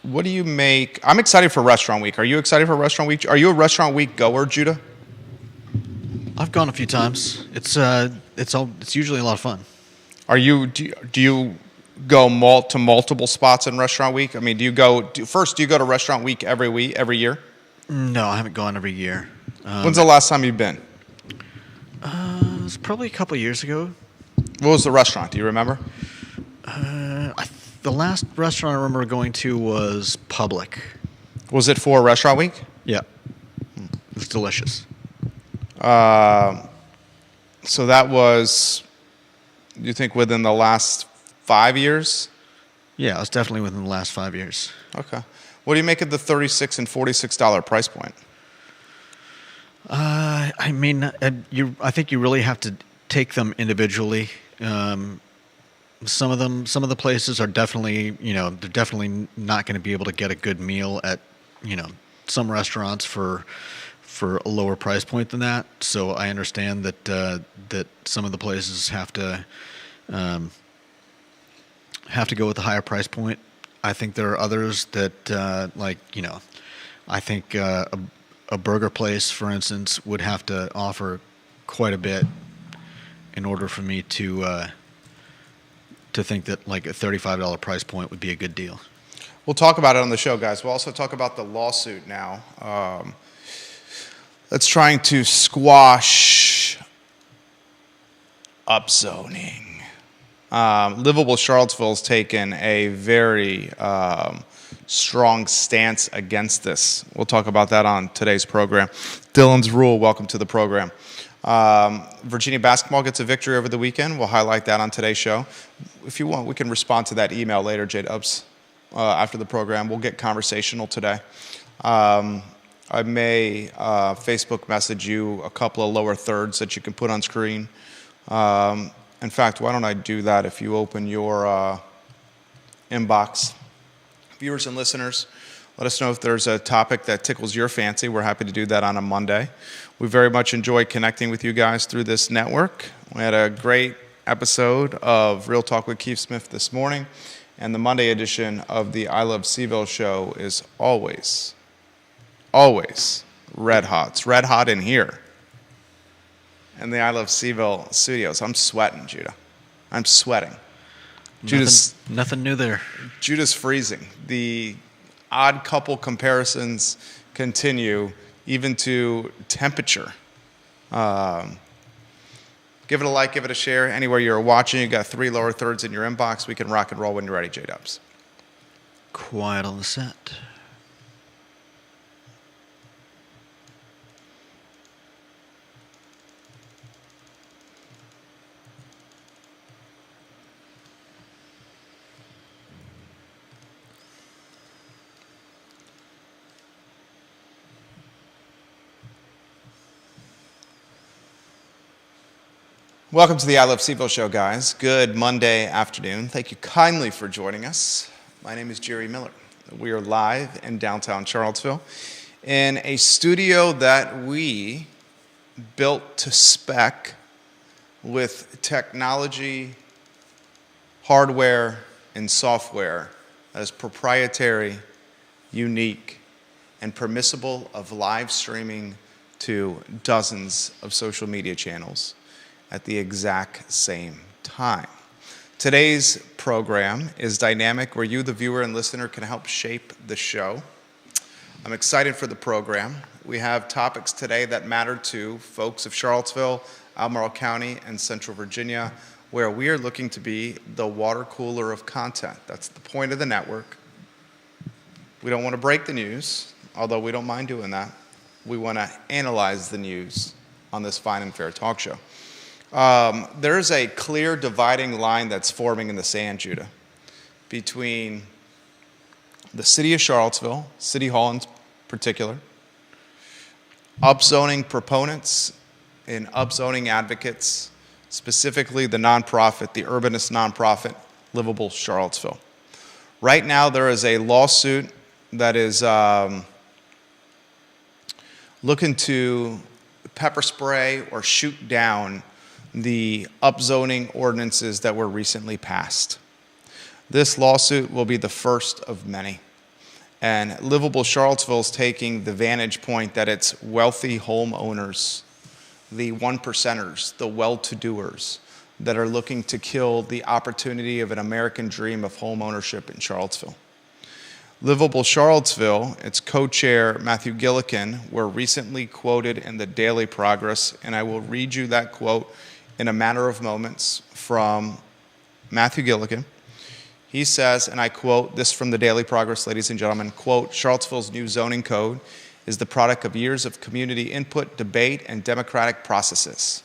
What do you make? I'm excited for Restaurant Week. Are you excited for Restaurant Week? Are you a Restaurant Week goer, Judah? I've gone a few times. It's usually a lot of fun. Do you go to multiple spots in Restaurant Week? I mean, do you go to Restaurant Week every year? No, I haven't gone every year. When's the last time you've been? It was probably a couple of years ago. What was the restaurant? Do you remember? The last restaurant I remember going to was Public. Was it for Restaurant Week? Yeah. It was delicious. So that was, you think, within the last 5 years? Yeah, it was definitely within the last 5 years. Okay. What do you make of the $36 and $46 price point? I mean, I think you really have to take them individually. Some of the places are definitely, they're definitely not going to be able to get a good meal at, some restaurants for a lower price point than that. So I understand that some of the places have to go with the higher price point. I think there are others that, I think a burger place, for instance, would have to offer quite a bit in order for me to think that like a $35 price point would be a good deal. We'll talk about it on the show, guys. We'll also talk about the lawsuit now. That's trying to squash upzoning. Livable Charlottesville's taken a very strong stance against this. We'll talk about that on today's program. Dylan's Rule, welcome to the program. Virginia basketball gets a victory over the weekend. We'll highlight that on today's show. If you want, we can respond to that email later, J-Dubs, after the program. We'll get conversational today. I may Facebook message you a couple of lower thirds that you can put on screen. In fact, why don't I do that if you open your inbox? Viewers and listeners, let us know if there's a topic that tickles your fancy. We're happy to do that on a Monday. We very much enjoy connecting with you guys through this network. We had a great episode of Real Talk with Keith Smith this morning, and the Monday edition of the I Love Seville show is always red hot. It's red hot in here in the I Love Seville studios. I'm sweating, Judah. I'm sweating. Nothing new there. Judah's freezing. The odd couple comparisons continue, even to temperature. Give it a like, give it a share. Anywhere you're watching, you got 3 lower thirds in your inbox. We can rock and roll when you're ready, J-Dubs. Quiet on the set. Welcome to the I Love Seville show, guys. Good Monday afternoon. Thank you kindly for joining us. My name is Jerry Miller. We are live in downtown Charlottesville in a studio that we built to spec with technology, hardware, and software that is proprietary, unique, and permissible of live streaming to dozens of social media channels at the exact same time. Today's program is dynamic, where you, the viewer and listener, can help shape the show. I'm excited for the program. We have topics today that matter to folks of Charlottesville, Albemarle County, and Central Virginia, where we are looking to be the water cooler of content. That's the point of the network. We don't want to break the news, although we don't mind doing that. We want to analyze the news on this fine and fair talk show. There's a clear dividing line that's forming in the sand, Judah, between the city of Charlottesville, City Hall in particular, upzoning proponents and upzoning advocates, specifically the nonprofit, the urbanist nonprofit, Livable Charlottesville. Right now, there is a lawsuit that is looking to pepper spray or shoot down the upzoning ordinances that were recently passed. This lawsuit will be the first of many. And Livable Charlottesville is taking the vantage point that it's wealthy homeowners, the one percenters, the well-to-doers, that are looking to kill the opportunity of an American dream of home ownership in Charlottesville. Livable Charlottesville, its co-chair Matthew Gillikin, were recently quoted in the Daily Progress, and I will read you that quote in a matter of moments from Matthew Gillikin. He says, and I quote this from the Daily Progress, ladies and gentlemen, quote, "Charlottesville's new zoning code is the product of years of community input, debate, and democratic processes.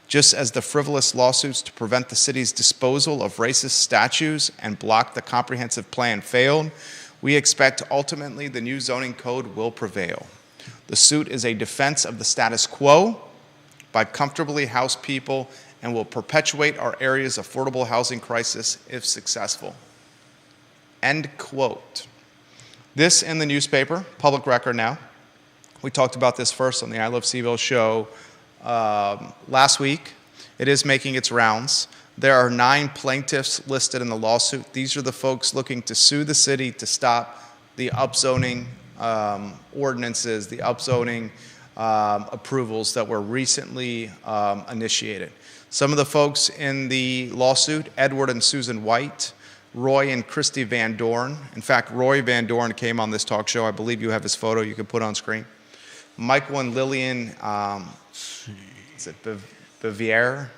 Just as the frivolous lawsuits to prevent the city's disposal of racist statues and block the comprehensive plan failed, we expect ultimately the new zoning code will prevail. The suit is a defense of the status quo by comfortably housed people and will perpetuate our area's affordable housing crisis if successful." End quote. This in the newspaper, public record now. We talked about this first on the I Love CVille show last week. It is making its rounds. There are 9 plaintiffs listed in the lawsuit. These are the folks looking to sue the city to stop the upzoning ordinances, the upzoning approvals that were recently initiated. Some of the folks in the lawsuit, Edward and Susan White, Roy and Christy Van Dorn. In fact, Roy Van Dorn came on this talk show. I believe you have his photo you can put on screen. Michael and Lillian, is it Vivier?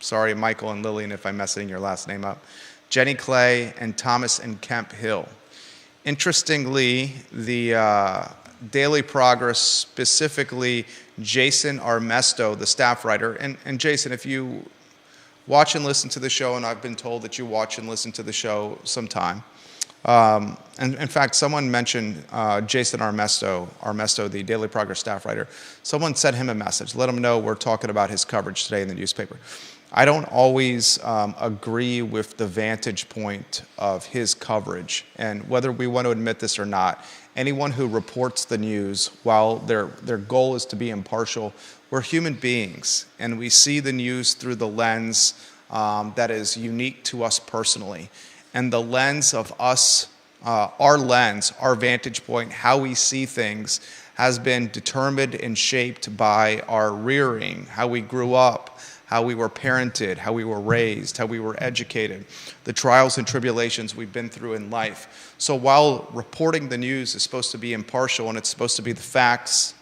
Sorry, Michael and Lillian, if I'm messing your last name up. Jenny Clay and Thomas and Kemp Hill. Interestingly, the Daily Progress, specifically Jason Armesto, the staff writer, and Jason, if you watch and listen to the show, and I've been told that you watch and listen to the show sometime, and in fact, someone mentioned Jason Armesto, the Daily Progress staff writer. Someone sent him a message. Let him know we're talking about his coverage today in the newspaper. I don't always agree with the vantage point of his coverage, and whether we want to admit this or not, anyone who reports the news, while their goal is to be impartial, we're human beings, and we see the news through the lens that is unique to us personally. And the lens of us, our lens, our vantage point, how we see things, has been determined and shaped by our rearing, how we grew up, how we were parented, how we were raised, how we were educated, the trials and tribulations we've been through in life. So while reporting the news is supposed to be impartial and it's supposed to be the facts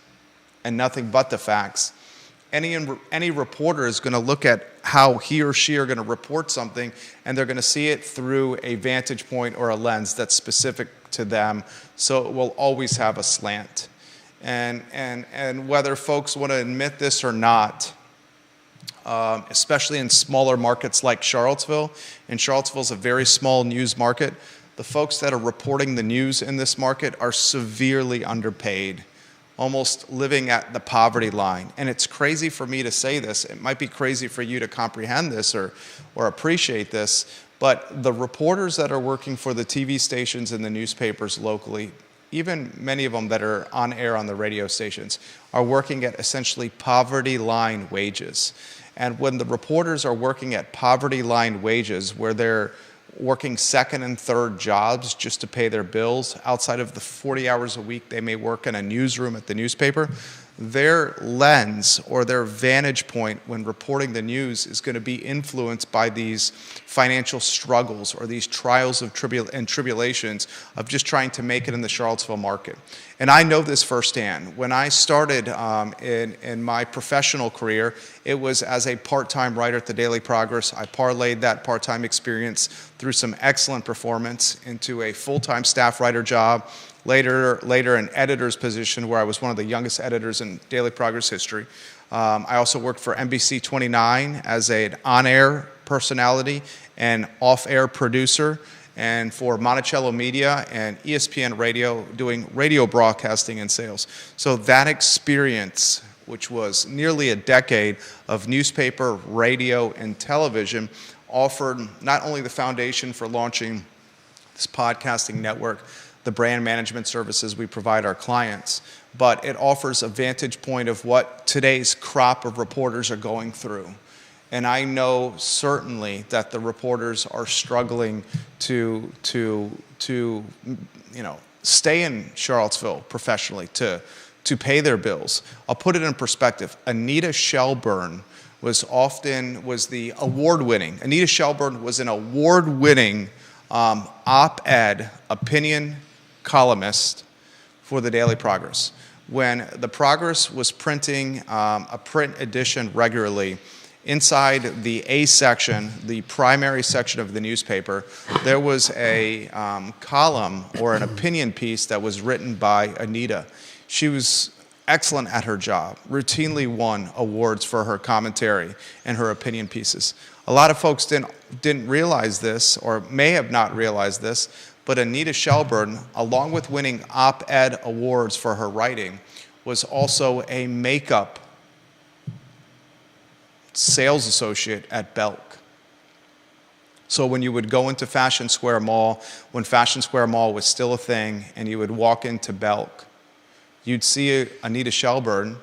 and nothing but the facts, any reporter is going to look at how he or she are going to report something, and they're going to see it through a vantage point or a lens that's specific to them, so it will always have a slant. And whether folks want to admit this or not, especially in smaller markets like Charlottesville, and Charlottesville is a very small news market, the folks that are reporting the news in this market are severely underpaid, almost living at the poverty line. And it's crazy for me to say this. It might be crazy for you to comprehend this or appreciate this, but the reporters that are working for the TV stations and the newspapers locally, even many of them that are on air on the radio stations, are working at essentially poverty line wages. And when the reporters are working at poverty line wages, where they're working second and third jobs just to pay their bills outside of the 40 hours a week they may work in a newsroom at the newspaper, their lens or their vantage point when reporting the news is going to be influenced by these financial struggles or these trials of tribulations of just trying to make it in the Charlottesville market. And I know this firsthand. When I started in my professional career, it was as a part-time writer at the Daily Progress. I parlayed that part-time experience through some excellent performance into a full-time staff writer job, later an editor's position where I was one of the youngest editors in Daily Progress history. I also worked for NBC 29 as an on-air personality and off-air producer, and for Monticello Media and ESPN Radio doing radio broadcasting and sales. So that experience, which was nearly a decade of newspaper, radio, and television, offered not only the foundation for launching this podcasting network, the brand management services we provide our clients, but it offers a vantage point of what today's crop of reporters are going through. And I know certainly that the reporters are struggling to stay in Charlottesville professionally, to pay their bills. I'll put it in perspective. Anita Shelburne was the award-winning. Anita Shelburne was an award-winning op-ed opinion columnist for the Daily Progress. When the Progress was printing a print edition regularly, inside the A section, the primary section of the newspaper, there was a column or an opinion piece that was written by Anita. She was excellent at her job, routinely won awards for her commentary and her opinion pieces. A lot of folks didn't realize this, or may have not realized this, but Anita Shelburne, along with winning op-ed awards for her writing, was also a makeup sales associate at Belk. So when you would go into Fashion Square Mall, when Fashion Square Mall was still a thing, and you would walk into Belk, you'd see Anita Shelburne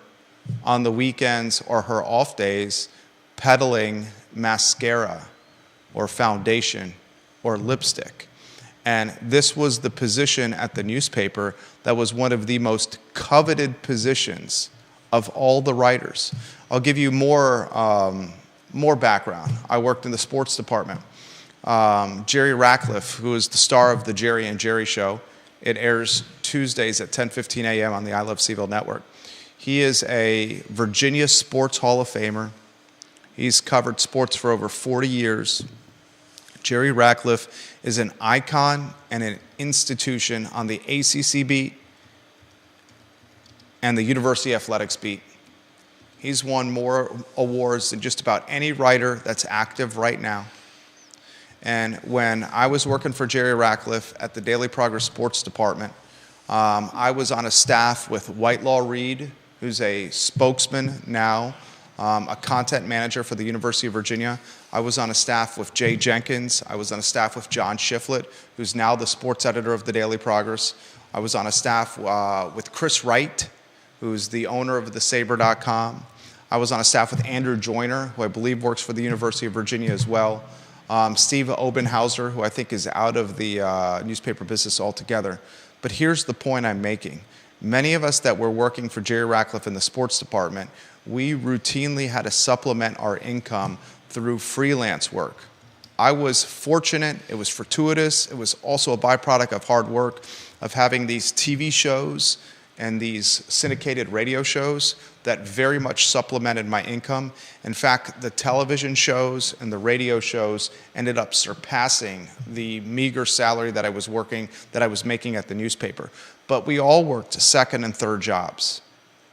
on the weekends or her off days peddling mascara or foundation or lipstick. And this was the position at the newspaper that was one of the most coveted positions of all the writers. I'll give you more background. I worked in the sports department. Jerry Ratcliffe, who is the star of the Jerry and Jerry Show, it airs Tuesdays at 10:15 a.m. on the I Love CVille network. He is a Virginia Sports Hall of Famer. He's covered sports for over 40 years. Jerry Ratcliffe is an icon and an institution on the ACC beat and the University Athletics beat. He's won more awards than just about any writer that's active right now. And when I was working for Jerry Ratcliffe at the Daily Progress Sports Department, I was on a staff with Whitelaw Reid, who's a spokesman now, a content manager for the University of Virginia. I was on a staff with Jay Jenkins. I was on a staff with John Shiflett, who's now the sports editor of the Daily Progress. I was on a staff with Chris Wright, who's the owner of thesaber.com. I was on a staff with Andrew Joyner, who I believe works for the University of Virginia as well. Steve Obenhauser, who I think is out of the newspaper business altogether. But here's the point I'm making. Many of us that were working for Jerry Ratcliffe in the sports department, we routinely had to supplement our income through freelance work. I was fortunate, it was fortuitous, it was also a byproduct of hard work, of having these TV shows and these syndicated radio shows that very much supplemented my income. In fact, the television shows and the radio shows ended up surpassing the meager salary that I was making at the newspaper. But we all worked second and third jobs.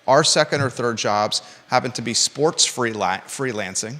Our second or third jobs happened to be sports freelancing,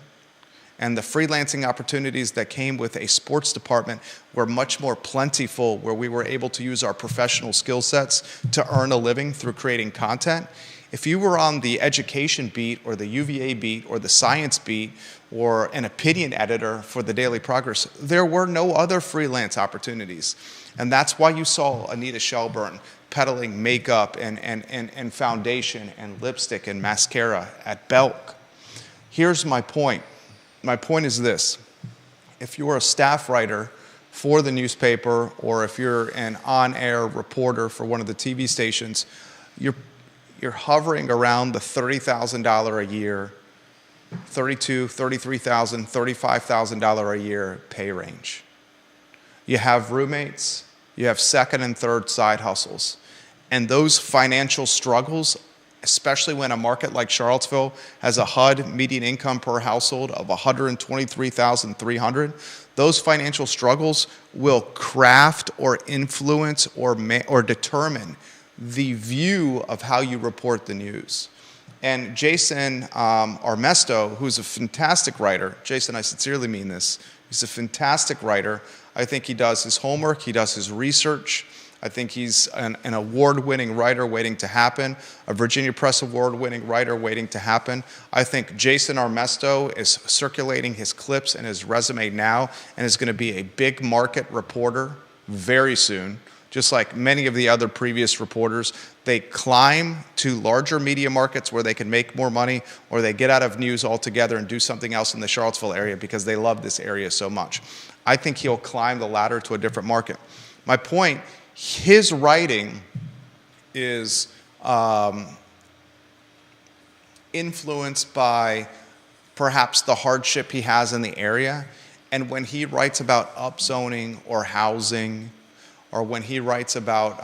and the freelancing opportunities that came with a sports department were much more plentiful, where we were able to use our professional skill sets to earn a living through creating content. If you were on the education beat or the UVA beat or the science beat or an opinion editor for the Daily Progress, there were no other freelance opportunities. And that's why you saw Anita Shelburne peddling makeup and foundation and lipstick and mascara at Belk. Here's my point. My point is this. If you're a staff writer for the newspaper, or if you're an on-air reporter for one of the TV stations, you're hovering around the $30,000 a year, $32,000, $33,000, $35,000 a year pay range. You have roommates, you have second and third side hustles. And those financial struggles, especially when a market like Charlottesville has a HUD median income per household of $123,300, those financial struggles will craft or influence or determine the view of how you report the news. And Jason Armesto, who's a fantastic writer, Jason, I sincerely mean this, he's a fantastic writer. I think he does his homework, he does his research. I think he's an award-winning writer waiting to happen, a Virginia Press Award-winning writer waiting to happen. I think Jason Armesto is circulating his clips and his resume now and is going to be a big market reporter very soon. just like many of the other previous reporters. They climb to larger media markets where they can make more money, or they get out of news altogether and do something else in the Charlottesville area because they love this area so much. I think he'll climb the ladder to a different market. My point, his writing is influenced by perhaps the hardship he has in the area. And when he writes about upzoning or housing, or when he writes about,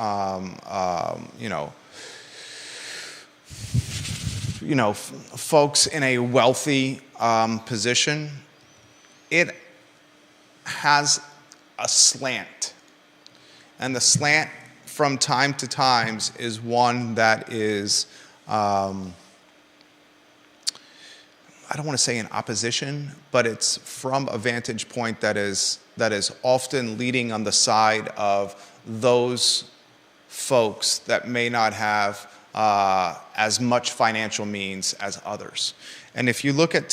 folks in a wealthy position, it has a slant. And the slant from time to time is one that is, I don't want to say in opposition, but it's from a vantage point that is often leading on the side of those folks that may not have as much financial means as others. And if you look at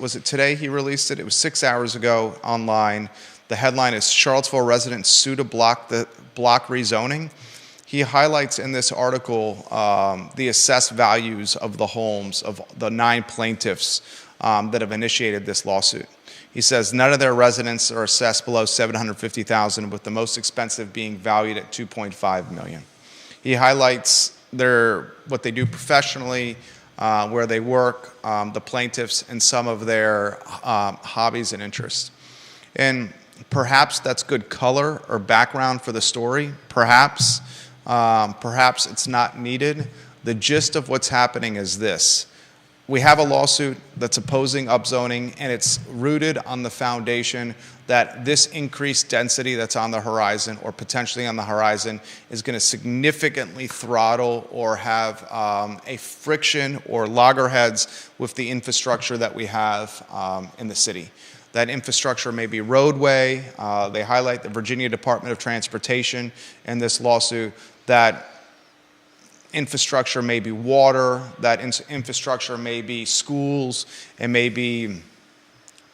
was it today he released it? It was 6 hours ago online. The headline is Charlottesville residents sue to block rezoning. He highlights in this article the assessed values of the homes of the 9 plaintiffs that have initiated this lawsuit. He says none of their residents are assessed below $750,000, with the most expensive being valued at $2.5 million. He highlights what they do professionally, where they work, the plaintiffs, and some of their hobbies and interests. And perhaps that's good color or background for the story. Perhaps it's not needed. The gist of what's happening is this. We have a lawsuit that's opposing upzoning, and it's rooted on the foundation that this increased density that's on the horizon, or potentially on the horizon, is going to significantly throttle or have a friction or loggerheads with the infrastructure that we have in the city. That infrastructure may be roadway. They highlight the Virginia Department of Transportation in this lawsuit. That infrastructure may be water, that infrastructure may be schools, it may be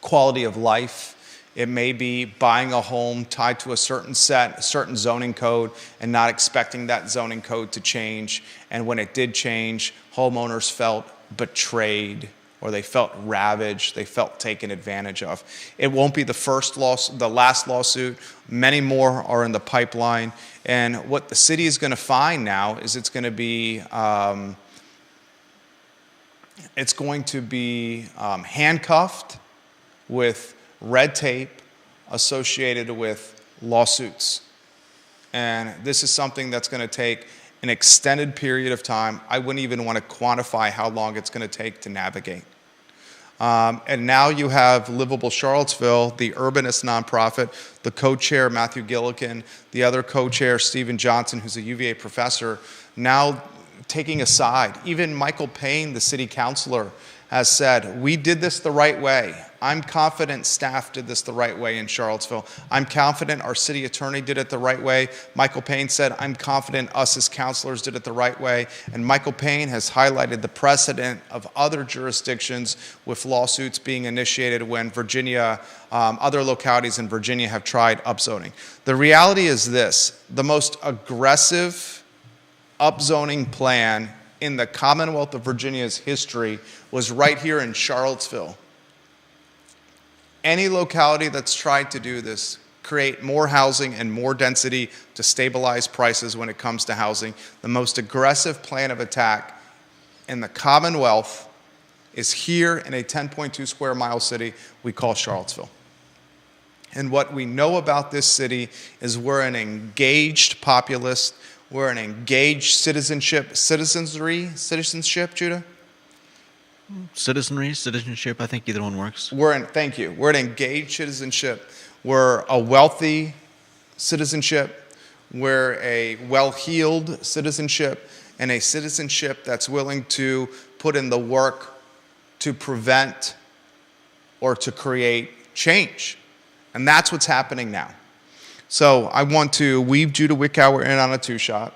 quality of life, it may be buying a home tied to a certain zoning code and not expecting that zoning code to change. And when it did change, homeowners felt betrayed, or they felt ravaged, they felt taken advantage of. It won't be the last lawsuit. Many more are in the pipeline. And what the city is going to find now is it's going to be handcuffed with red tape associated with lawsuits. And this is something that's going to take an extended period of time. I wouldn't even want to quantify how long it's going to take to navigate. And now you have Livable Charlottesville, the urbanist nonprofit, the co-chair, Matthew Gillikin, the other co-chair, Stephen Johnson, who's a UVA professor, now taking a side. Even Michael Payne, the city councilor, has said, we did this the right way. I'm confident staff did this the right way in Charlottesville. I'm confident our city attorney did it the right way. Michael Payne said, I'm confident us as councilors did it the right way. And Michael Payne has highlighted the precedent of other jurisdictions with lawsuits being initiated when other localities in Virginia have tried upzoning. The reality is this: the most aggressive upzoning plan in the Commonwealth of Virginia's history was right here in Charlottesville. Any locality that's tried to do this, create more housing and more density to stabilize prices when it comes to housing, the most aggressive plan of attack in the Commonwealth is here in a 10.2 square mile city we call Charlottesville. And what we know about this city is we're an engaged populace. We're an engaged citizenship, Judah? Citizenship, I think either one works. Thank you. We're an engaged citizenship. We're a wealthy citizenship. We're a well-heeled citizenship, and a citizenship that's willing to put in the work to prevent or to create change. And that's what's happening now. So I want to weave Judah Wickower in on a two-shot,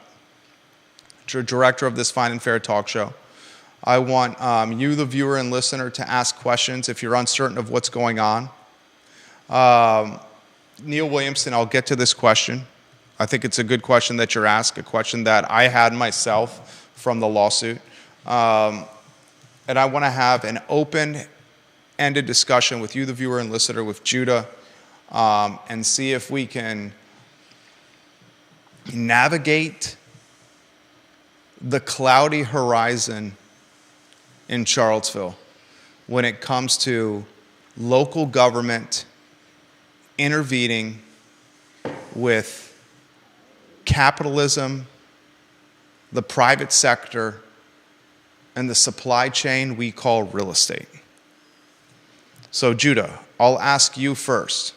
director of this Fine and Fair talk show. I want you, the viewer and listener, to ask questions if you're uncertain of what's going on. Neil Williamson, I'll get to this question. I think it's a good question that you're asked, a question that I had myself from the lawsuit. And I want to have an open-ended discussion with you, the viewer and listener, with Judah, and see if we can navigate the cloudy horizon in Charlottesville when it comes to local government intervening with capitalism, the private sector, and the supply chain we call real estate. So, Judah, I'll ask you first.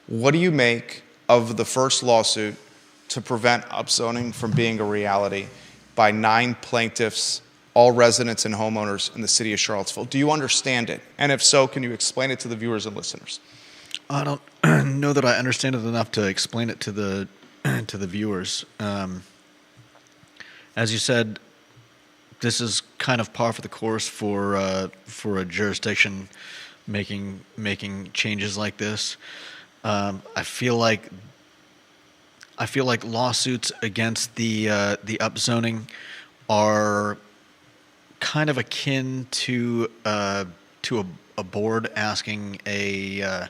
What do you make of the first lawsuit to prevent upzoning from being a reality by 9 plaintiffs, all residents and homeowners in the city of Charlottesville? Do you understand it? And if so, can you explain it to the viewers and listeners? I don't know that I understand it enough to explain it to the viewers. As you said, this is kind of par for the course for a jurisdiction making changes like this. I feel like lawsuits against the upzoning are kind of akin to a board asking a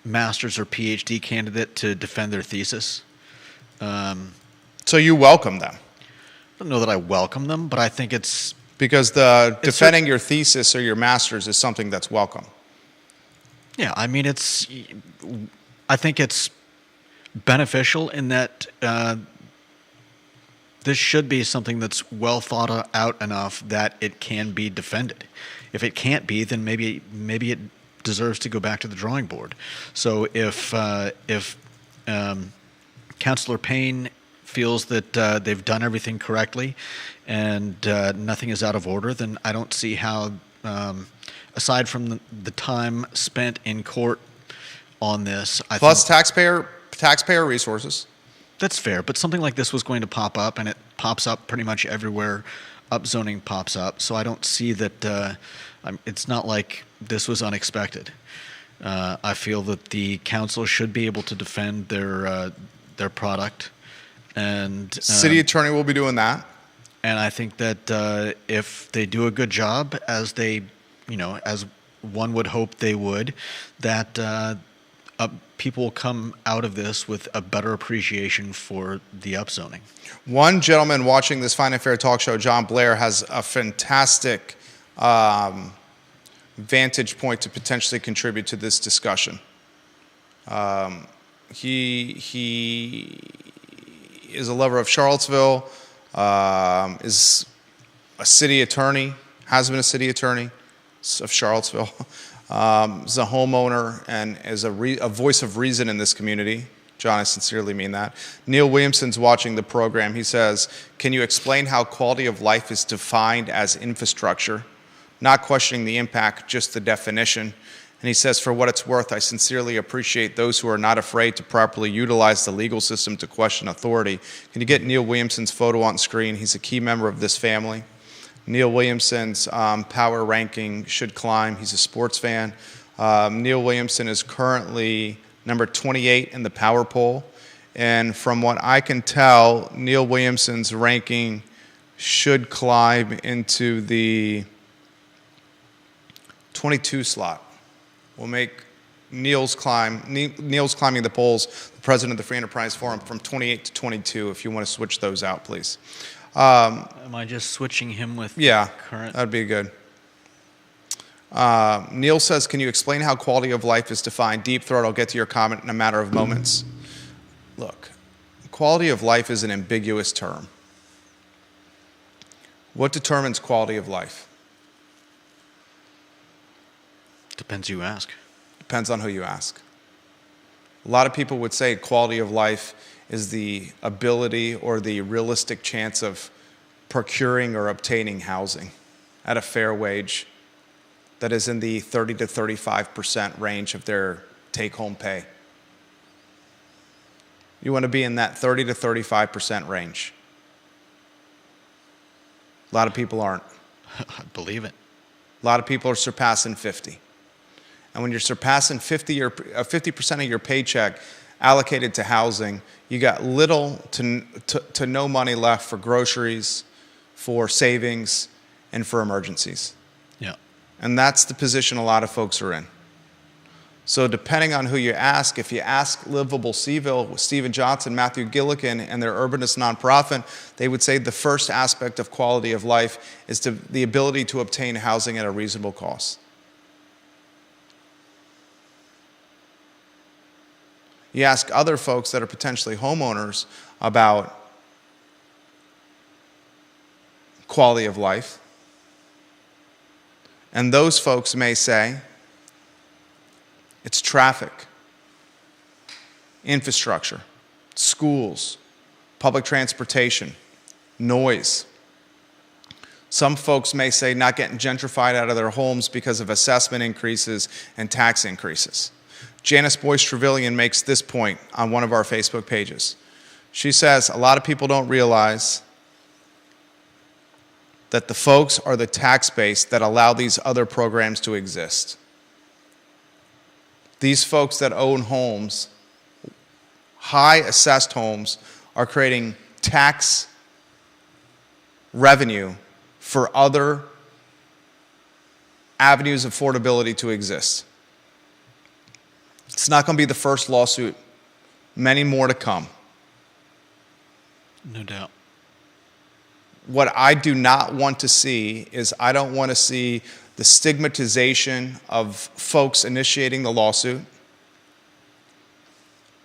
master's or PhD candidate to defend their thesis. So you welcome them? I don't know that I welcome them, but I think it's... Because defending your thesis or your master's is something that's welcome. Yeah, I mean, I think it's beneficial in that this should be something that's well thought out enough that it can be defended. If it can't be, then maybe it deserves to go back to the drawing board. So if Councilor Payne feels that they've done everything correctly and nothing is out of order, then I don't see how, aside from the time spent in court on this, plus taxpayer resources. That's fair, but something like this was going to pop up, and it pops up pretty much everywhere upzoning pops up. So I don't see that. It's not like this was unexpected. I feel that the council should be able to defend their product, and city attorney will be doing that. And I think that if they do a good job, as one would hope they would, that people will come out of this with a better appreciation for the upzoning. One gentleman watching this Fine and Fair talk show, John Blair, has a fantastic vantage point to potentially contribute to this discussion. He is a lover of Charlottesville, is a city attorney, has been a city attorney of Charlottesville, is a homeowner, and is a voice of reason in this community. John, I sincerely mean that. Neil Williamson's watching the program. He says, can you explain how quality of life is defined as infrastructure? Not questioning the impact, just the definition. And he says, for what it's worth, I sincerely appreciate those who are not afraid to properly utilize the legal system to question authority. Can you get Neil Williamson's photo on screen? He's a key member of this family. Neil Williamson's power ranking should climb. He's a sports fan. Neil Williamson is currently number 28 in the power poll. And from what I can tell, Neil Williamson's ranking should climb into the 22 slot. We'll make Neil's climbing the polls, the president of the Free Enterprise Forum, from 28 to 22, if you want to switch those out, please. Am I just switching him with current? That'd be good. Neil says, can you explain how quality of life is defined? Deep Throat, I'll get to your comment in a matter of moments. Look, quality of life is an ambiguous term. What determines quality of life? Depends who you ask. Depends on who you ask. A lot of people would say quality of life is the ability or the realistic chance of procuring or obtaining housing at a fair wage that is in the 30 to 35% range of their take-home pay. You want to be in that 30 to 35% range. A lot of people aren't. I believe it. A lot of people are surpassing 50. And when you're surpassing 50% of your paycheck allocated to housing, you got little to no money left for groceries, for savings, and for emergencies. Yeah. And that's the position a lot of folks are in. So depending on who you ask, if you ask Livable Seville, Stephen Johnson, Matthew Gillikin, and their urbanist nonprofit, they would say the first aspect of quality of life is the ability to obtain housing at a reasonable cost. You ask other folks that are potentially homeowners about quality of life, and those folks may say, it's traffic, infrastructure, schools, public transportation, noise. Some folks may say not getting gentrified out of their homes because of assessment increases and tax increases. Janice Boyce Trevelyan makes this point on one of our Facebook pages. She says, a lot of people don't realize that the folks are the tax base that allow these other programs to exist. These folks that own homes, high assessed homes, are creating tax revenue for other avenues of affordability to exist. It's not going to be the first lawsuit. Many more to come. No doubt. What I do not want to see is I don't want to see the stigmatization of folks initiating the lawsuit.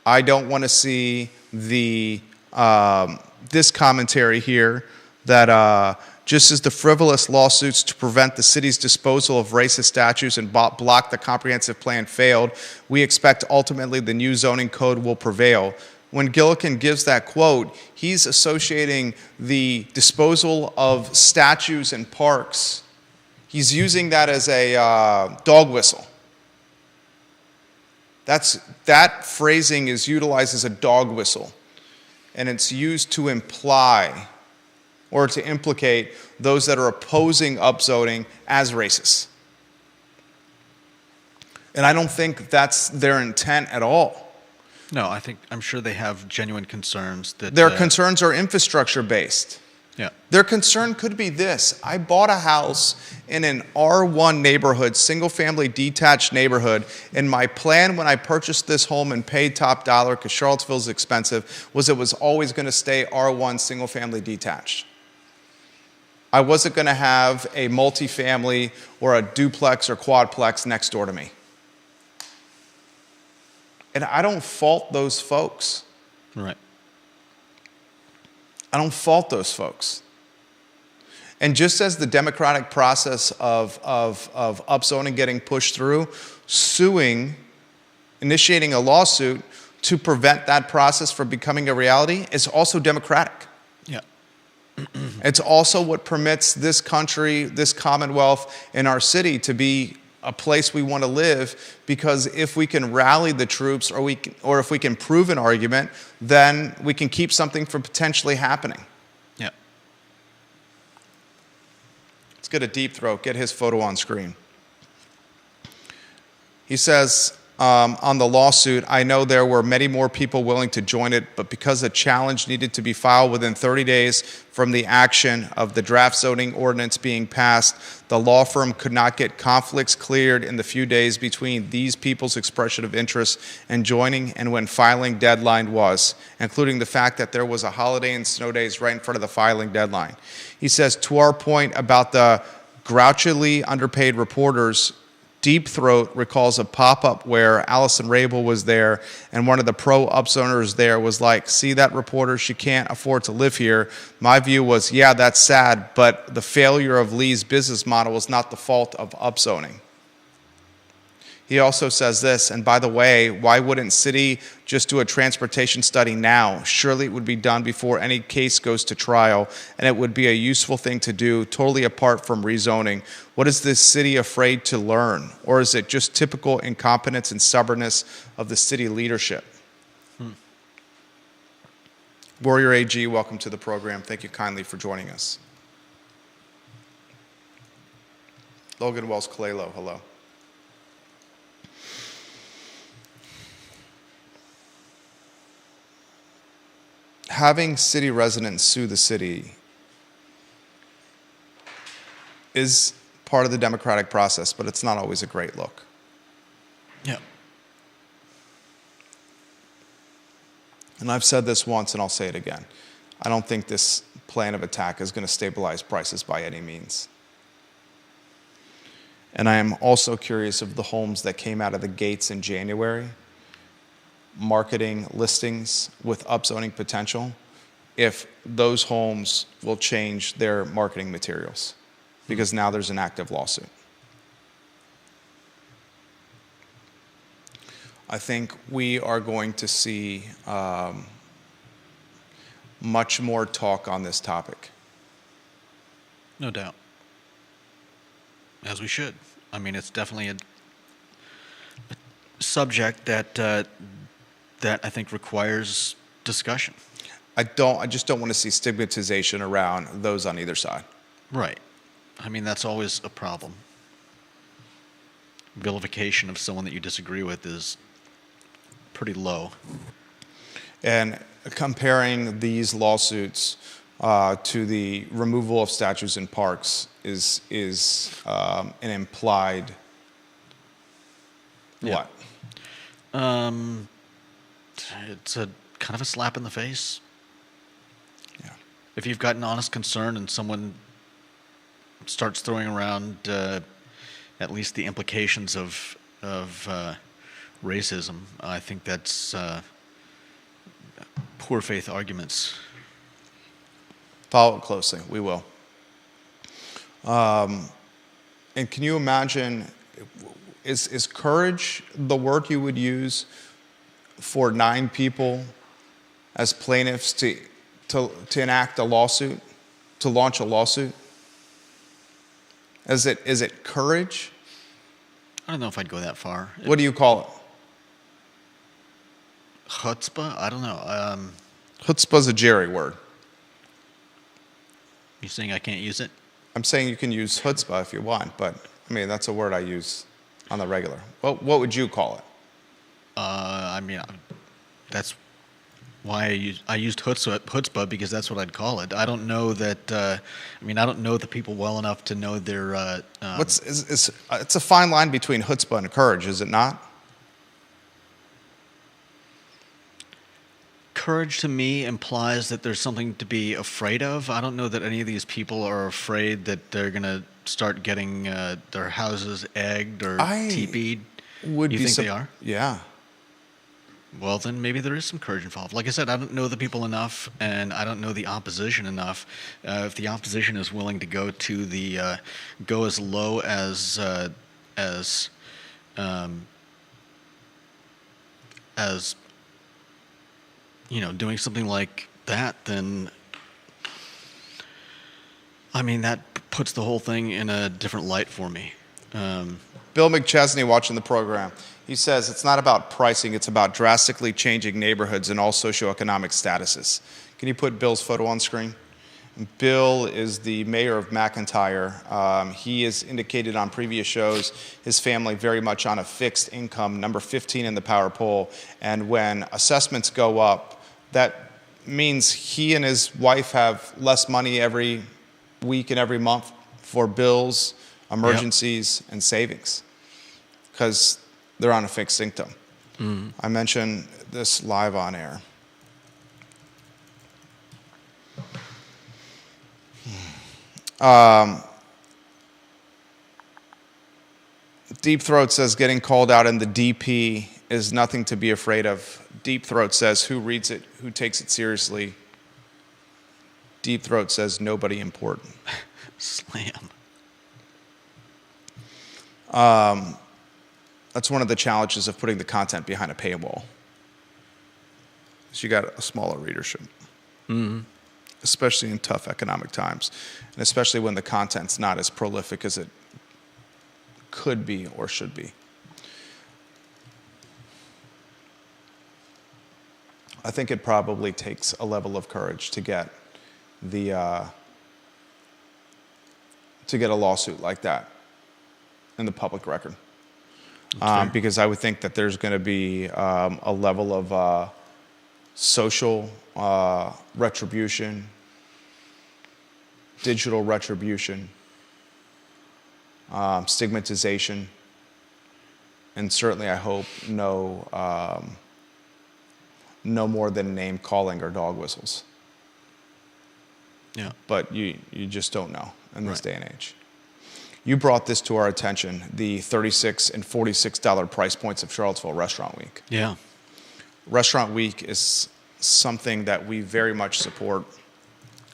I don't want to see the this commentary here that just as the frivolous lawsuits to prevent the city's disposal of racist statues and block the comprehensive plan failed, we expect ultimately the new zoning code will prevail. When Gillikin gives that quote, he's associating the disposal of statues and parks. He's using that as a dog whistle. That phrasing is utilized as a dog whistle, and it's used to imply or to implicate those that are opposing upzoning as racist. And I don't think that's their intent at all. No, I'm sure they have genuine concerns that their concerns are infrastructure based. Yeah. Their concern could be this: I bought a house in an R1 neighborhood, single family detached neighborhood, and my plan when I purchased this home and paid top dollar, because Charlottesville's expensive, was it was always going to stay R1 single family detached. I wasn't going to have a multifamily or a duplex or quadplex next door to me. And I don't fault those folks. Right. I don't fault those folks. And just as the democratic process of upzoning getting pushed through, initiating a lawsuit to prevent that process from becoming a reality is also democratic. Yeah. It's also what permits this country, this commonwealth, and our city to be a place we want to live, because if we can rally the troops or if we can prove an argument, then we can keep something from potentially happening. Yeah. Let's get a deep throat. Get his photo on screen. He says, on the lawsuit, I know there were many more people willing to join it, but because a challenge needed to be filed within 30 days from the action of the draft zoning ordinance being passed, the law firm could not get conflicts cleared in the few days between these people's expression of interest and joining and when filing deadline was, including the fact that there was a holiday and snow days right in front of the filing deadline. He says, to our point about the grouchily underpaid reporters, Deep Throat recalls a pop-up where Allison Rabel was there, and one of the pro-upzoners there was like, see that reporter, she can't afford to live here. My view was, yeah, that's sad, but the failure of Lee's business model was not the fault of upzoning. He also says this, and by the way, why wouldn't city just do a transportation study now? Surely it would be done before any case goes to trial, and it would be a useful thing to do, totally apart from rezoning. What is this city afraid to learn? Or is it just typical incompetence and stubbornness of the city leadership? Warrior AG, welcome to the program. Thank you kindly for joining us. Logan Wells Colelo, hello. having city residents sue the city is part of the democratic process, but it's not always a great look. Yeah. And I've said this once, and I'll say it again. I don't think this plan of attack is going to stabilize prices by any means. And I am also curious of the homes that came out of the gates in January, marketing listings with upzoning potential, if those homes will change their marketing materials, because now there's an active lawsuit. I think we are going to see much more talk on this topic. No doubt. As we should. I mean, it's definitely a subject that that I think requires discussion. I just don't want to see stigmatization around those on either side. Right. I mean, that's always a problem. Vilification of someone that you disagree with is pretty low. And comparing these lawsuits to the removal of statues in parks is an implied Yeah. what? It's a kind of a slap in the face. Yeah. If you've got an honest concern and someone starts throwing around at least the implications of racism, I think that's poor faith arguments. Follow it closely. We will. And can you imagine, is courage the word you would use for 9 people as plaintiffs to enact a lawsuit, to launch a lawsuit? Is it courage? I don't know if I'd go that far. What do you call it? Chutzpah? I don't know. Chutzpah's a Jerry word. You saying I can't use it? I'm saying you can use chutzpah if you want, but I mean, that's a word I use on the regular. What would you call it? I mean, that's why I used chutzpah because that's what I'd call it. I don't know that. I don't know the people well enough to know their. It's a fine line between chutzpah and courage, is it not? Courage to me implies that there's something to be afraid of. I don't know that any of these people are afraid that they're going to start getting their houses egged or teepeed. You think they are? Yeah. Well, then maybe there is some courage involved. Like I said, I don't know the people enough, and I don't know the opposition enough. If the opposition is willing to go to the go as low as doing something like that, then I mean that puts the whole thing in a different light for me. Bill McChesney watching the program. He says it's not about pricing, it's about drastically changing neighborhoods and all socioeconomic statuses. Can you put Bill's photo on screen? Bill is the mayor of McIntyre. He has indicated on previous shows his family very much on a fixed income, number 15 in the power poll. And when assessments go up, that means he and his wife have less money every week and every month for bills, emergencies, and savings because they're on a fixed income. Mm-hmm. I mentioned this live on air. Deep Throat says getting called out in the DP is nothing to be afraid of. Deep Throat says who reads it, who takes it seriously. Deep Throat says nobody important. Slam. That's one of the challenges of putting the content behind a paywall. So you got a smaller readership. Mm-hmm. Especially in tough economic times, and especially when the content's not as prolific as it could be or should be. I think it probably takes a level of courage to get a lawsuit like that in the public record, because I would think that there's going to be a level of social retribution, digital retribution, stigmatization, and certainly I hope no more than name calling or dog whistles. Yeah. But you just don't know in this Right. day and age. You brought this to our attention, the $36 and $46 price points of Charlottesville Restaurant Week. Yeah. Restaurant Week is something that we very much support.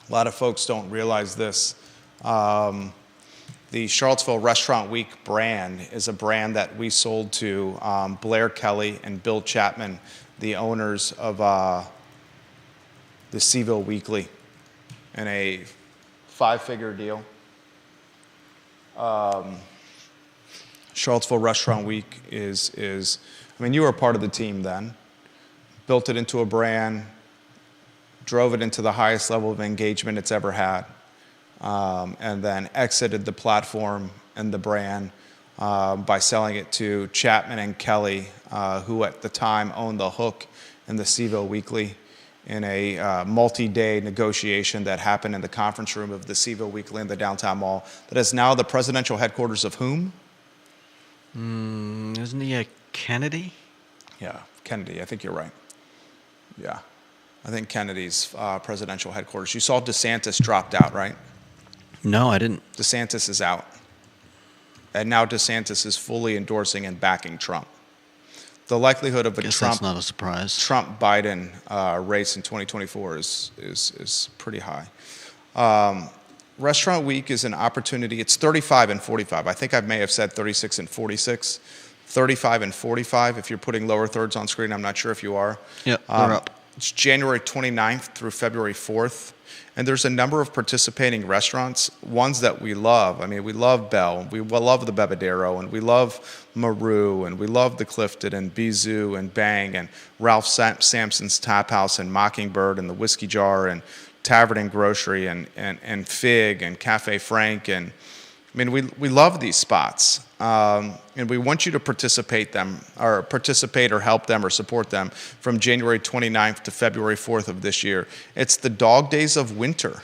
A lot of folks don't realize this. The Charlottesville Restaurant Week brand is a brand that we sold to Blair Kelly and Bill Chapman, the owners of the Seaville Weekly, in a 5-figure deal. Charlottesville Restaurant Week is, I mean, you were a part of the team then, built it into a brand, drove it into the highest level of engagement it's ever had, and then exited the platform and the brand by selling it to Chapman and Kelly, who at the time owned The Hook and the Seaville Weekly, in a multi-day negotiation that happened in the conference room of the Seaville Weekly in the downtown mall, that is now the presidential headquarters of whom? Isn't he a Kennedy? Yeah, Kennedy. I think you're right. Yeah. I think Kennedy's presidential headquarters. You saw DeSantis dropped out, right? No, I didn't. DeSantis is out. And now DeSantis is fully endorsing and backing Trump. The likelihood of a Guess that's not a surprise. Trump-Biden race in 2024 is pretty high. Restaurant Week is an opportunity. It's 35 and 45. I think I may have said 36 and 46. 35 and 45, if you're putting lower thirds on screen. I'm not sure if you are. Yeah, they're up. It's January 29th through February 4th. And there's a number of participating restaurants, ones that we love. I mean, we love Bell, we love the Bebedero, and we love Maru, and we love the Clifton, and Bizou, and Bang, and Ralph Sampson's Tap House, and Mockingbird, and the Whiskey Jar, and Tavern and Grocery, and Fig, and Cafe Frank. And I mean, we love these spots. And we want you to participate or help them or support them from January 29th to February 4th of this year. It's the dog days of winter.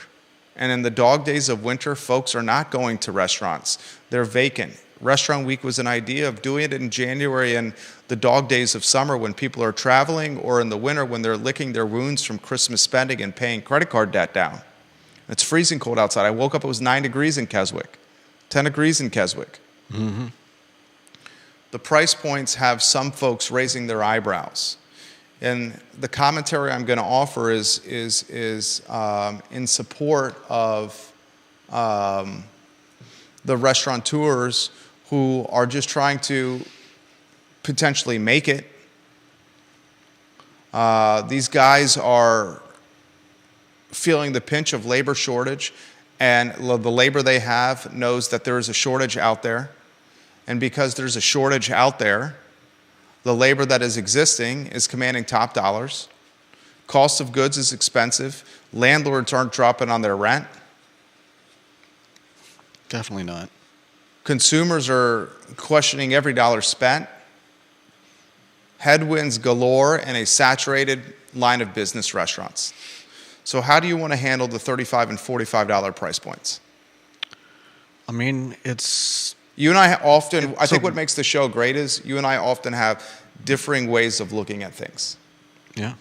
And in the dog days of winter, folks are not going to restaurants. They're vacant. Restaurant Week was an idea of doing it in January and the dog days of summer when people are traveling, or in the winter when they're licking their wounds from Christmas spending and paying credit card debt down. It's freezing cold outside. I woke up, it was 9 degrees in Keswick, 10 degrees in Keswick. Mm-hmm. The price points have some folks raising their eyebrows. And the commentary I'm going to offer is in support of the restaurateurs who are just trying to potentially make it. These guys are feeling the pinch of labor shortage, and the labor they have knows that there is a shortage out there. And because there's a shortage out there, the labor that is existing is commanding top dollars. Cost of goods is expensive. Landlords aren't dropping on their rent. Definitely not. Consumers are questioning every dollar spent. Headwinds galore and a saturated line of business restaurants. So how do you want to handle the $35 and $45 price points? I mean, it's... You and I often, I think what makes the show great is you and I often have differing ways of looking at things. Yeah.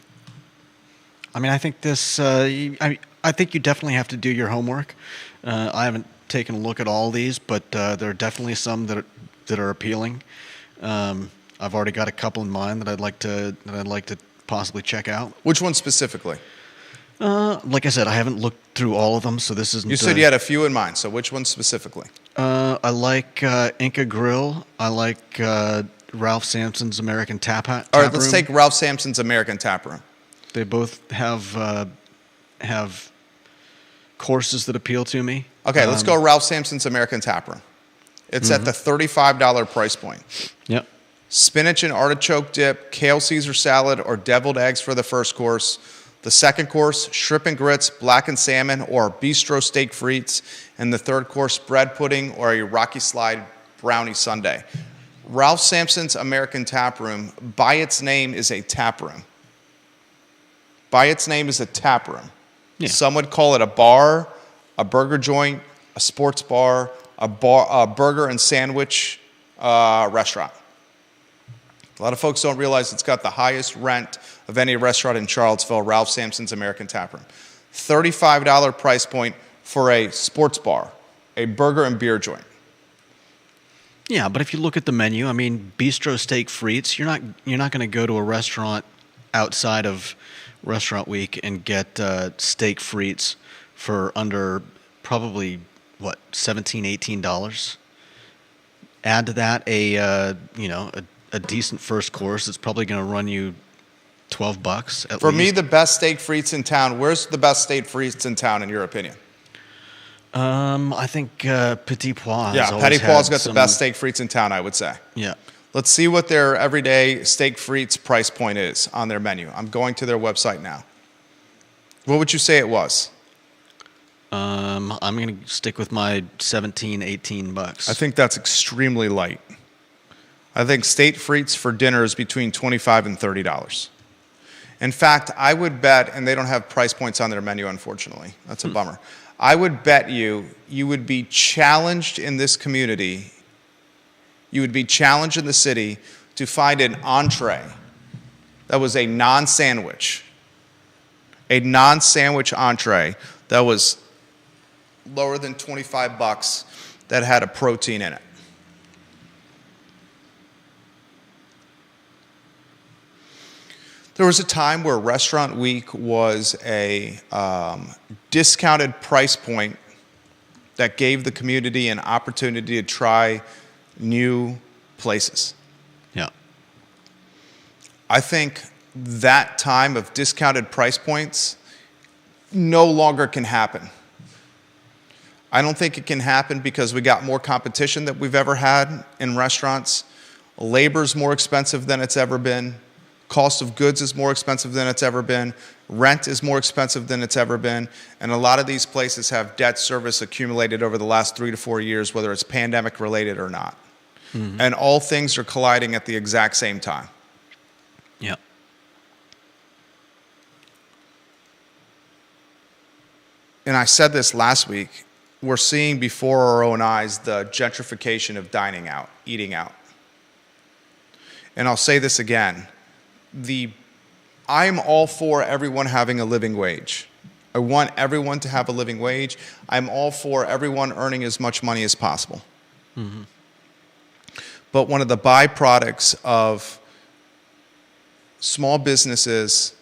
I mean, I think this, I think you definitely have to do your homework. I haven't taken a look at all these, but there are definitely some that are appealing. I've already got a couple in mind that I'd like to possibly check out. Which one specifically? Like I said, I haven't looked through all of them, so this isn't... You said you had a few in mind, so which one specifically? I like Inca Grill. I like Ralph Sampson's American Tap Room. All right, let's take Ralph Sampson's American Tap Room. They both have courses that appeal to me. Okay, let's go Ralph Sampson's American Tap Room. It's at the $35 price point. Yep. Spinach and artichoke dip, kale Caesar salad, or deviled eggs for the first course. The second course, shrimp and grits, blackened salmon, or bistro steak frites. And the third course, bread pudding or a Rocky Slide brownie sundae. Ralph Sampson's American Tap Room, by its name, is a tap room. by its name is a tap room. Yeah. Some would call it a bar, a burger joint, a sports bar, a burger and sandwich restaurant. A lot of folks don't realize it's got the highest rent of any restaurant in Charlottesville, Ralph Sampson's American Tap Room. $35 price point for a sports bar, a burger and beer joint. Yeah, but if you look at the menu, I mean, bistro steak frites, you're not going to go to a restaurant outside of Restaurant Week and get steak frites for under probably what, $17, $18. Add to that a decent first course that's probably going to run you $12 at least. For me, the best steak frites in town. Where's the best steak frites in town, in your opinion? I think Petit Pois. Yeah, Petit Pois got the best steak frites in town, I would say. Yeah. Let's see what their everyday steak frites price point is on their menu. I'm going to their website now. What would you say it was? I'm going to stick with my $17, $18. I think that's extremely light. I think steak frites for dinner is between $25 and $30. In fact, I would bet, and they don't have price points on their menu, unfortunately. That's a bummer. I would bet you would be challenged in this community, you would be challenged in the city to find an entree that was a non-sandwich entree that was lower than $25 that had a protein in it. There was a time where Restaurant Week was a discounted price point that gave the community an opportunity to try new places. Yeah. I think that time of discounted price points no longer can happen. I don't think it can happen because we got more competition than we've ever had in restaurants. Labor's more expensive than it's ever been. Cost of goods is more expensive than it's ever been. Rent is more expensive than it's ever been. And a lot of these places have debt service accumulated over the last 3 to 4 years, whether it's pandemic related or not. Mm-hmm. And all things are colliding at the exact same time. Yeah. And I said this last week, we're seeing before our own eyes the gentrification of dining out, eating out. And I'll say this again. I'm all for everyone having a living wage. I want everyone to have a living wage. I'm all for everyone earning as much money as possible. Mm-hmm. But one of the byproducts of small businesses,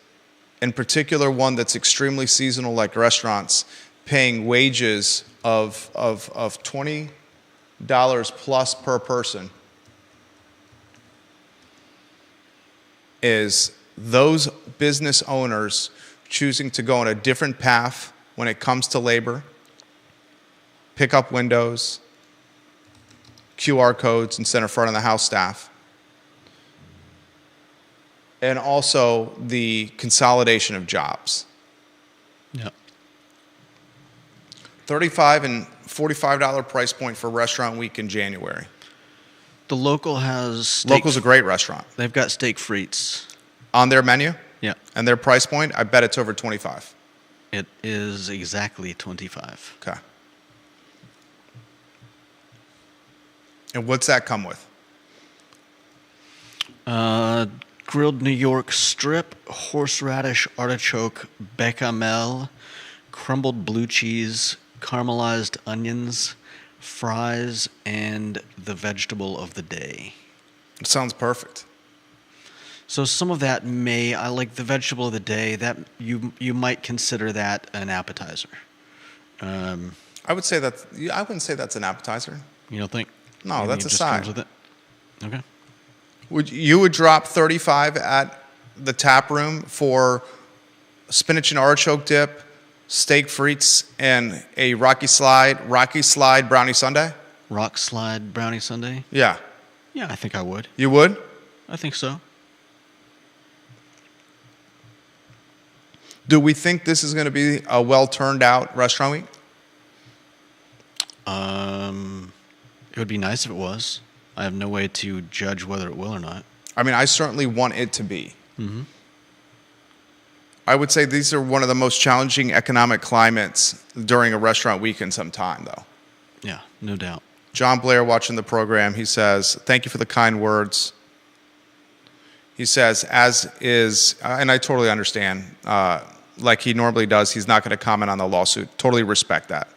in particular one that's extremely seasonal like restaurants, paying wages of $20 plus per person, is those business owners choosing to go on a different path when it comes to labor, pick up windows, QR codes instead of front of the house staff, and also the consolidation of jobs. Yeah. $35 and $45 price point for Restaurant Week in January. The Local has Local's a great restaurant. They've got steak frites on their menu. Yeah. And their price point, I bet it's over 25. It is exactly 25. Okay. And what's that come with? Grilled New York strip, horseradish artichoke bechamel, crumbled blue cheese, caramelized onions, fries, and the vegetable of the day. It sounds perfect. So some of that I like the vegetable of the day, that you might consider that an appetizer. I wouldn't say that's an appetizer. You don't think? No, that's a just side. Comes with it? Okay. You would drop $35 at the tap room for spinach and artichoke dip, steak frites, and a Rocky Slide brownie sundae? Rock Slide brownie sundae? Yeah. Yeah, I think I would. You would? I think so. Do we think this is going to be a well-turned-out restaurant week? It would be nice if it was. I have no way to judge whether it will or not. I mean, I certainly want it to be. Mm-hmm. I would say these are one of the most challenging economic climates during a restaurant week in some time, though. Yeah, no doubt. John Blair watching the program, he says, thank you for the kind words. He says, as is, and I totally understand, like he normally does, he's not going to comment on the lawsuit. Totally respect that.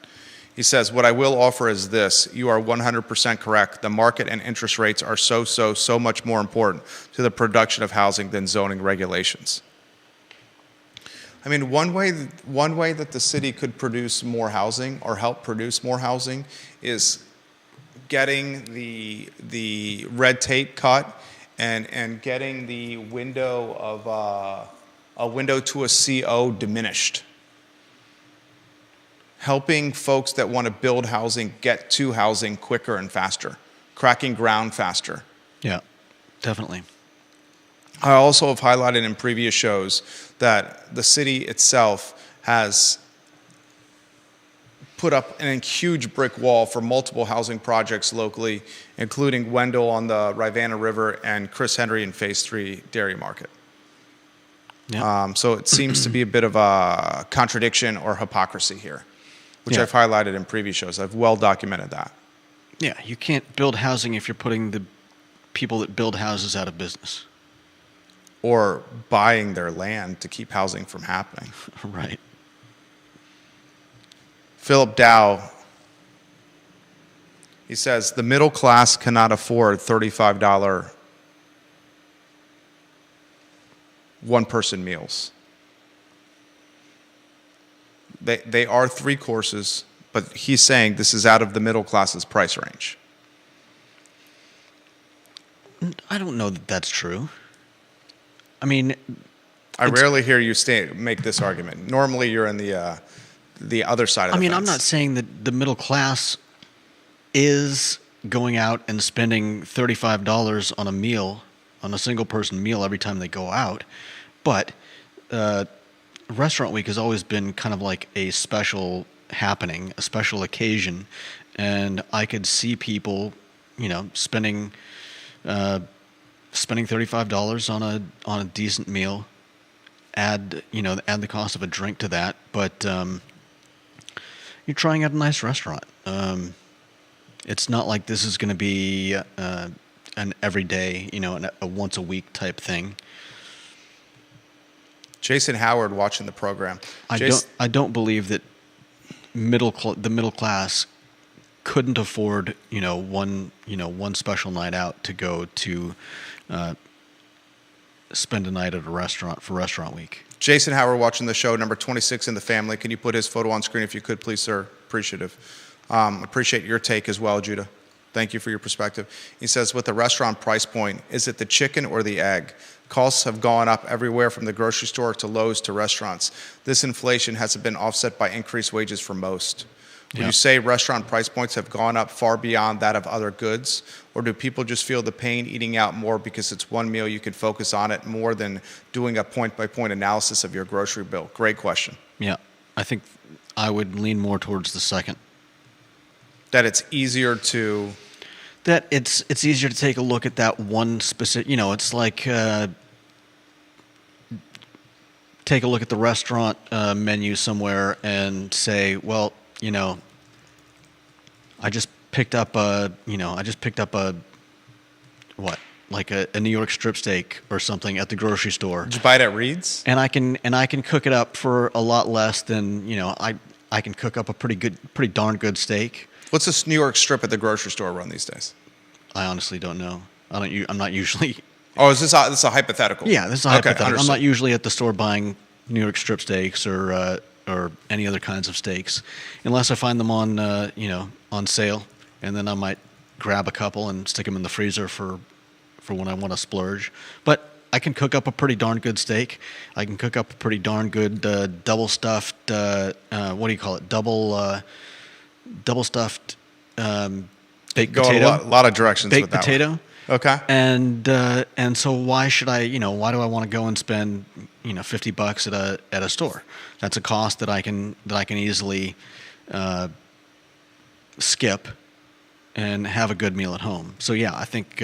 He says, what I will offer is this. You are 100% correct. The market and interest rates are so much more important to the production of housing than zoning regulations. I mean, one way that the city could produce more housing or help produce more housing is getting the red tape cut and getting the window of a window to a CO diminished. Helping folks that want to build housing get to housing quicker and faster, cracking ground faster. Yeah, definitely. I also have highlighted in previous shows that the city itself has put up a huge brick wall for multiple housing projects locally, including Wendell on the Rivanna River and Chris Henry in Phase 3 Dairy Market. Yeah. So it seems to be a bit of a contradiction or hypocrisy here, which Yeah. I've highlighted in previous shows. I've well documented that. Yeah, you can't build housing if you're putting the people that build houses out of business. Or buying their land to keep housing from happening. Right. Philip Dow, he says, the middle class cannot afford $35 one-person meals. They are 3 courses, but he's saying this is out of the middle class's price range. I don't know that that's true. I mean, I rarely hear you make this argument. Normally, you're in the other side of the fence. I'm not saying that the middle class is going out and spending $35 on a meal, on a single person meal every time they go out, but Restaurant Week has always been kind of like a special happening, a special occasion, and I could see people, spending $35 on a decent meal, add the cost of a drink to that, but you're trying out a nice restaurant. It's not like this is going to be an everyday, a once a week type thing. Jason Howard watching the program. I don't believe that the middle class couldn't afford one special night out to go to spend a night at a restaurant for Restaurant Week. Jason Howard watching the show, number 26 in the family. Can you put his photo on screen if you could, please, sir? Appreciative. Appreciate your take as well, Judah. Thank you for your perspective. He says, with the restaurant price point, is it the chicken or the egg? Costs have gone up everywhere from the grocery store to Lowe's to restaurants. This inflation hasn't been offset by increased wages for most. Would you say restaurant price points have gone up far beyond that of other goods? Or do people just feel the pain eating out more because it's one meal you can focus on it more than doing a point-by-point analysis of your grocery bill? Great question. Yeah, I think I would lean more towards the second. That it's easier to... That it's easier to take a look at that one specific... it's like... take a look at the restaurant menu somewhere and say, well... I just picked up a New York strip steak or something at the grocery store. Did you buy it at Reed's? And I can cook it up for a lot less than, I can cook up a pretty darn good steak. What's this New York strip at the grocery store run these days? I honestly don't know. I'm not usually. Oh, is this a hypothetical? Yeah, this is a hypothetical. Understood. I'm not usually at the store buying New York strip steaks or any other kinds of steaks, unless I find them on sale, and then I might grab a couple and stick them in the freezer for when I want to splurge. But I can cook up a pretty darn good steak. I can cook up a pretty darn good double stuffed. What do you call it? Double stuffed baked potato. A lot of directions Baked with that potato. one. Okay. And so why should I? Why do I want to go and spend $50 at a store? That's a cost that I can easily skip and have a good meal at home. So yeah, I think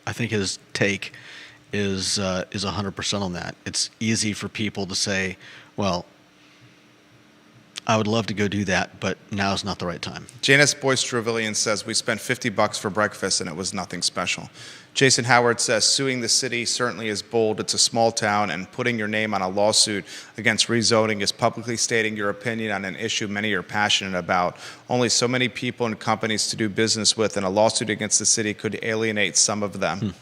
his take is 100% on that. It's easy for people to say, well, I would love to go do that, but now's not the right time. Janice Boyce Trevelyan says, we spent $50 for breakfast and it was nothing special. Jason Howard says, suing the city certainly is bold. It's a small town, and putting your name on a lawsuit against rezoning is publicly stating your opinion on an issue many are passionate about. Only so many people and companies to do business with, and a lawsuit against the city could alienate some of them.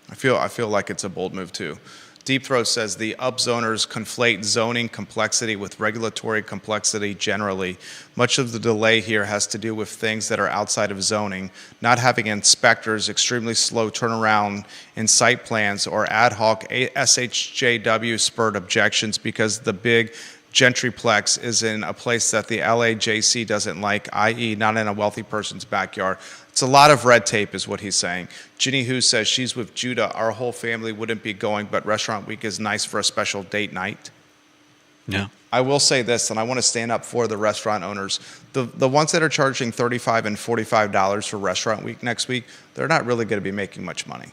I feel like it's a bold move too. Deep Throat says the upzoners conflate zoning complexity with regulatory complexity generally. Much of the delay here has to do with things that are outside of zoning, not having inspectors, extremely slow turnaround in site plans, or ad hoc SHJW spurred objections because the big Gentryplex is in a place that the LAJC doesn't like, i.e. not in a wealthy person's backyard. It's a lot of red tape is what he's saying. Ginny Hu says she's with Judah. Our whole family wouldn't be going, but Restaurant Week is nice for a special date night. Yeah. I will say this, and I want to stand up for the restaurant owners. The ones that are charging $35 and $45 for Restaurant Week next week, they're not really going to be making much money.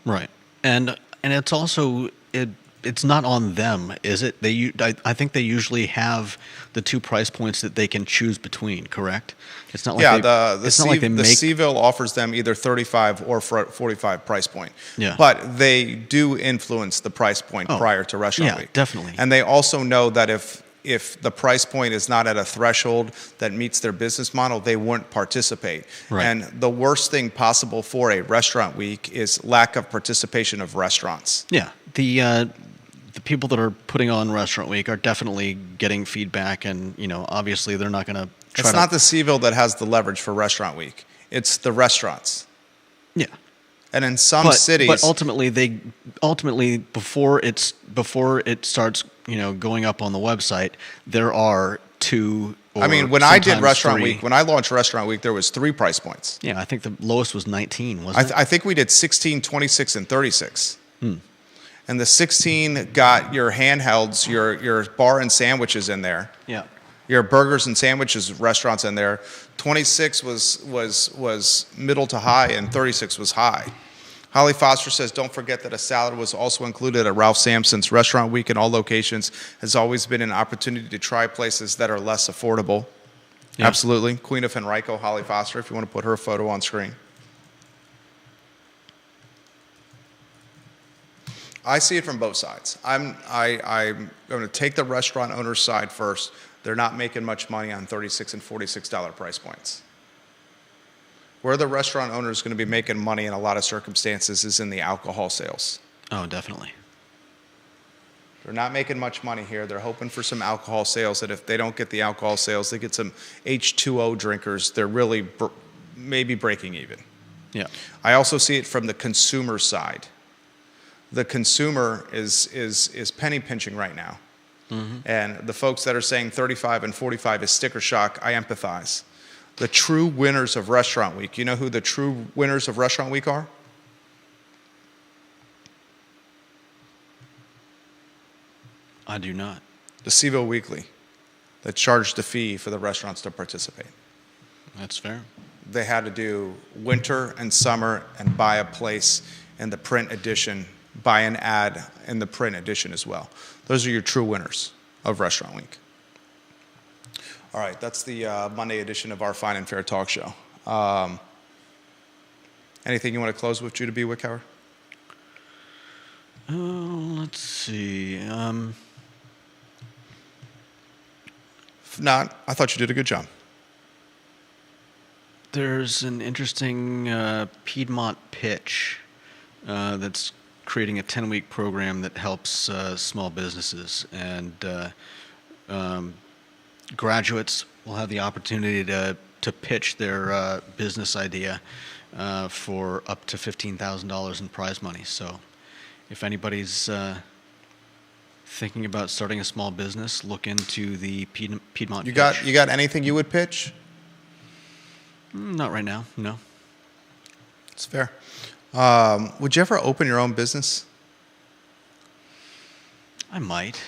Right. And it's also it's not on them, is it? I think they usually have the two price points that they can choose between, correct? It's not like the Seville offers them either 35 or 45 price point. Yeah. But they do influence the price point prior to Restaurant Week. Yeah, definitely. And they also know that if the price point is not at a threshold that meets their business model, they wouldn't participate. Right. And the worst thing possible for a Restaurant Week is lack of participation of restaurants. Yeah. The people that are putting on Restaurant Week are definitely getting feedback, and obviously they're not going to try. It's not the Seville that has the leverage for Restaurant Week. It's the restaurants. Yeah. And in some cities, but ultimately before it starts going up on the website, there are two. When I did Restaurant Week, when I launched Restaurant Week, there was 3 price points. Yeah, I think the lowest was 19, wasn't it? I think we did 16, 26, and 36. And the 16 got your handhelds, your bar and sandwiches in there. Yeah. Your burgers and sandwiches restaurants in there. 26 was middle to high, and 36 was high. Holly Foster says, don't forget that a salad was also included at Ralph Sampson's. Restaurant Week in all locations has always been an opportunity to try places that are less affordable. Yeah. Absolutely. Queen of Henrico, Holly Foster, if you want to put her photo on screen. I see it from both sides. I'm going to take the restaurant owner's side first. They're not making much money on $36 and $46 price points. Where the restaurant owner is going to be making money in a lot of circumstances is in the alcohol sales. Oh, definitely. They're not making much money here. They're hoping for some alcohol sales, that if they don't get the alcohol sales, they get some H2O drinkers. They're really maybe breaking even. Yeah. I also see it from the consumer side. The consumer is penny pinching right now. Mm-hmm. And the folks that are saying 35 and 45 is sticker shock, I empathize. The true winners of Restaurant Week, you know who the true winners of Restaurant Week are? I do not. The Seville Weekly, that charged a fee for the restaurants to participate. That's fair. They had to do winter and summer and buy a place in the print edition, buy an ad in the print edition as well. Those are your true winners of Restaurant Week. All right, that's the Monday edition of our Fine and Fair Talk Show. Anything you want to close with, Judah B. Wickhauer? Let's see. If not, I thought you did a good job. There's an interesting Piedmont pitch that's creating a 10-week program that helps small businesses, and graduates will have the opportunity to pitch their business idea for up to $15,000 in prize money. So if anybody's thinking about starting a small business, look into the Piedmont pitch. You got anything you would pitch? Not right now, no. It's fair. Would you ever open your own business? I might.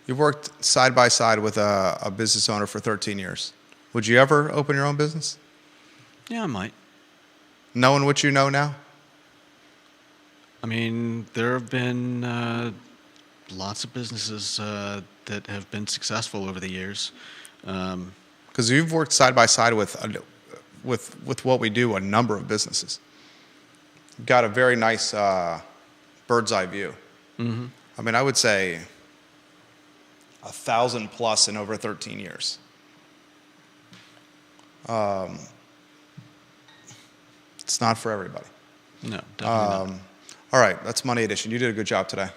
You've worked side by side with a business owner for 13 years. Would you ever open your own business? Yeah, I might. knowing what you know now? I mean, there have been lots of businesses that have been successful over the years. Because you've worked side by side with what we do, a number of businesses. You've got a very nice bird's eye view. Mm-hmm. I mean, I would say 1,000 plus in over 13 years. It's not for everybody. No, definitely not. All right, that's Monday edition. You did a good job today.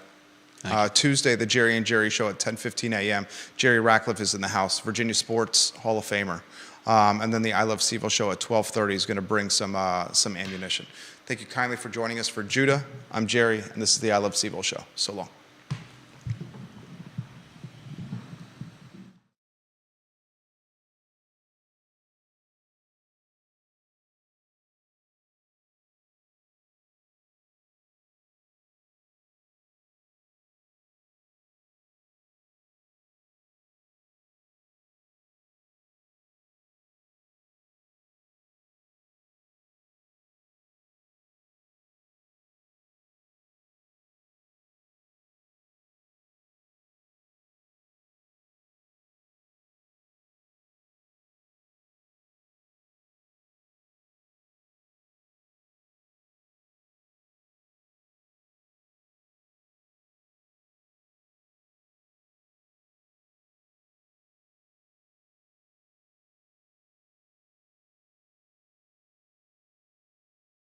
Thank you. Tuesday, the Jerry and Jerry show at 10:15 a.m. Jerry Ratcliffe is in the house, Virginia Sports Hall of Famer. And then the I Love Seville show at 12:30 is going to bring some ammunition. Thank you kindly for joining us. For Judah, I'm Jerry, and this is the I Love Seville show. So long.